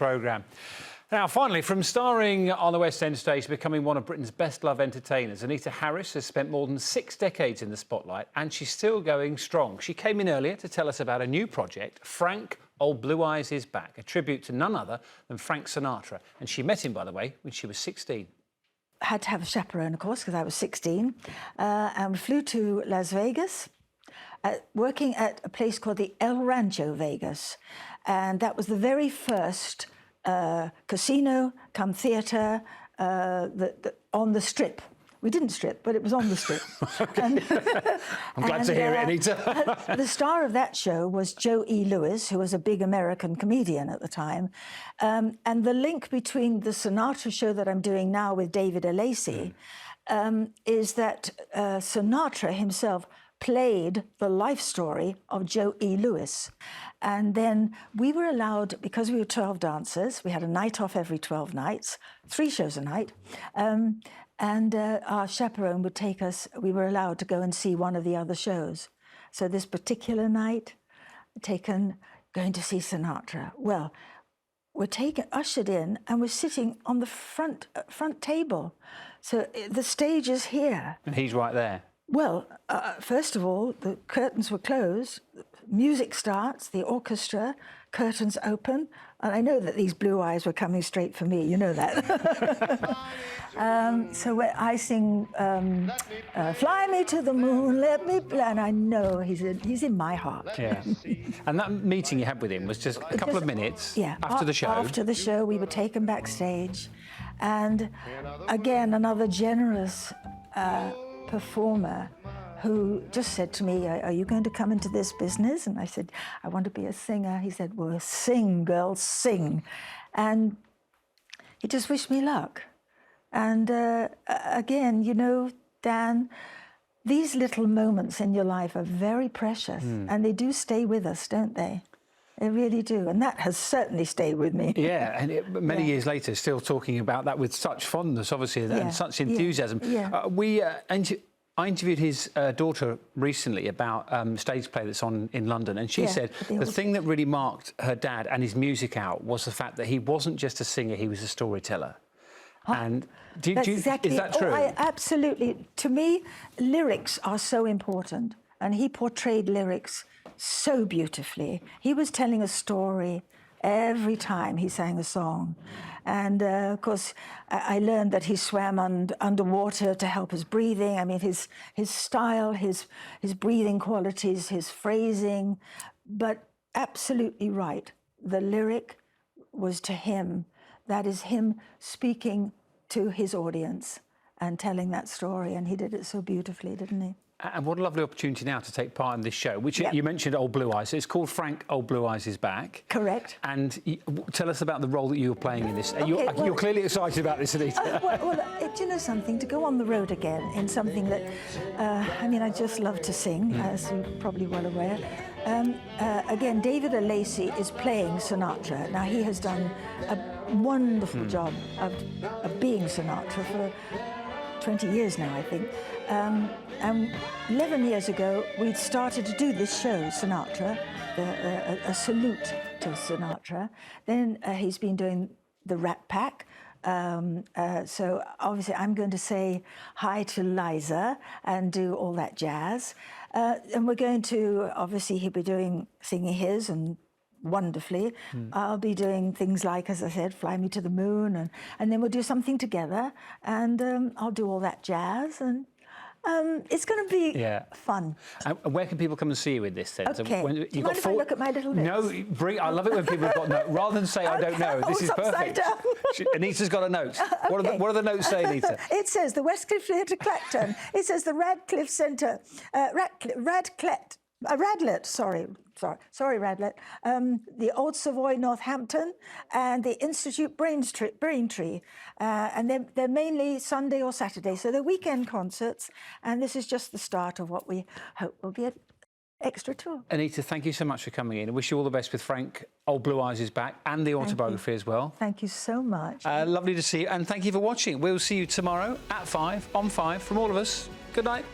programme. Now, finally, from starring on the West End stage to becoming one of Britain's best-loved entertainers, Anita Harris has spent more than 6 decades in the spotlight, and she's still going strong. She came in earlier to tell us about a new project, Frank, Old Blue Eyes is Back, a tribute to none other than Frank Sinatra. And she met him, by the way, when she was 16. I had to have a chaperone, of course, because I was 16, and we flew to Las Vegas, working at a place called the El Rancho Vegas, and that was the very first casino come theatre on the Strip. We didn't strip, but it was on the Strip. Okay. I'm glad to hear it, Anita. The star of that show was Joe E. Lewis, who was a big American comedian at the time. And the link between the Sinatra show that I'm doing now with David Alacey is that Sinatra himself played the life story of Joe E. Lewis. And then we were allowed, because we were 12 dancers, we had a night off every 12 nights, 3 shows a night, and our chaperone would take us, we were allowed to go and see one of the other shows. So this particular night, going to see Sinatra. Well, we're ushered in, and we're sitting on the front table. So the stage is here. And he's right there. Well, first of all, the curtains were closed, music starts, the orchestra, curtains open, and I know that these blue eyes were coming straight for me, you know that. So I sing, Fly Me to the Moon, Let Me Play, and I know he's in my heart. Yeah. And that meeting you had with him was just a couple of minutes after the show? After the show, we were taken backstage, and again, another generous performer who just said to me, are you going to come into this business? And I said, I want to be a singer. He said, well, sing, girl, sing. And he just wished me luck. And again, you know, Dan, these little moments in your life are very precious, and they do stay with us, don't they? They really do, and that has certainly stayed with me. Yeah, and many years later, still talking about that with such fondness, obviously, and such enthusiasm. I interviewed his daughter recently about stage play that's on in London, and she said the thing that really marked her dad and his music out was the fact that he wasn't just a singer, he was a storyteller. And is that true? Absolutely. To me, lyrics are so important, and he portrayed lyrics so beautifully. He was telling a story every time he sang a song. And of course, I learned that he swam underwater to help his breathing. I mean, his style, his breathing qualities, his phrasing, but absolutely right. The lyric was to him. That is him speaking to his audience and telling that story. And he did it so beautifully, didn't he? And what a lovely opportunity now to take part in this show, which you mentioned Old Blue Eyes. So it's called Frank, Old Blue Eyes is Back. Correct. And tell us about the role that you're playing in this. You're clearly excited about this, Anita. Do you know something? To go on the road again in something that, I mean, I just love to sing, as you're probably well aware. Again, David Alacey is playing Sinatra. Now, he has done a wonderful job of being Sinatra for 20 years now, I think. And 11 years ago, we'd started to do this show, Sinatra, a salute to Sinatra. Then he's been doing the Rat Pack. So obviously I'm going to say hi to Liza and do all that jazz. And we're going to, obviously he'll be singing his and wonderfully. I'll be doing things like, as I said, Fly Me to the Moon, and then we'll do something together, and I'll do all that jazz, and it's going to be fun. And where can people come and see you with this then? Okay. So Do you mind if I look at my little notes? No, I love it when people have got notes. Rather than say, I don't know, this is perfect. Anita's got a note. What do the notes say, Anita? It says the Westcliff Theatre Clacton. It says the Radcliffe Centre, Radlett, sorry, Radlett, the Old Savoy Northampton, and the Institute Braintree. And they're mainly Sunday or Saturday, so they're weekend concerts, and this is just the start of what we hope will be an extra tour. Anita, thank you so much for coming in. I wish you all the best with Frank, Old Blue Eyes is Back, and the autobiography as well. Thank you so much. Lovely to see you, and thank you for watching. We'll see you tomorrow at 5, on 5, from all of us. Good night.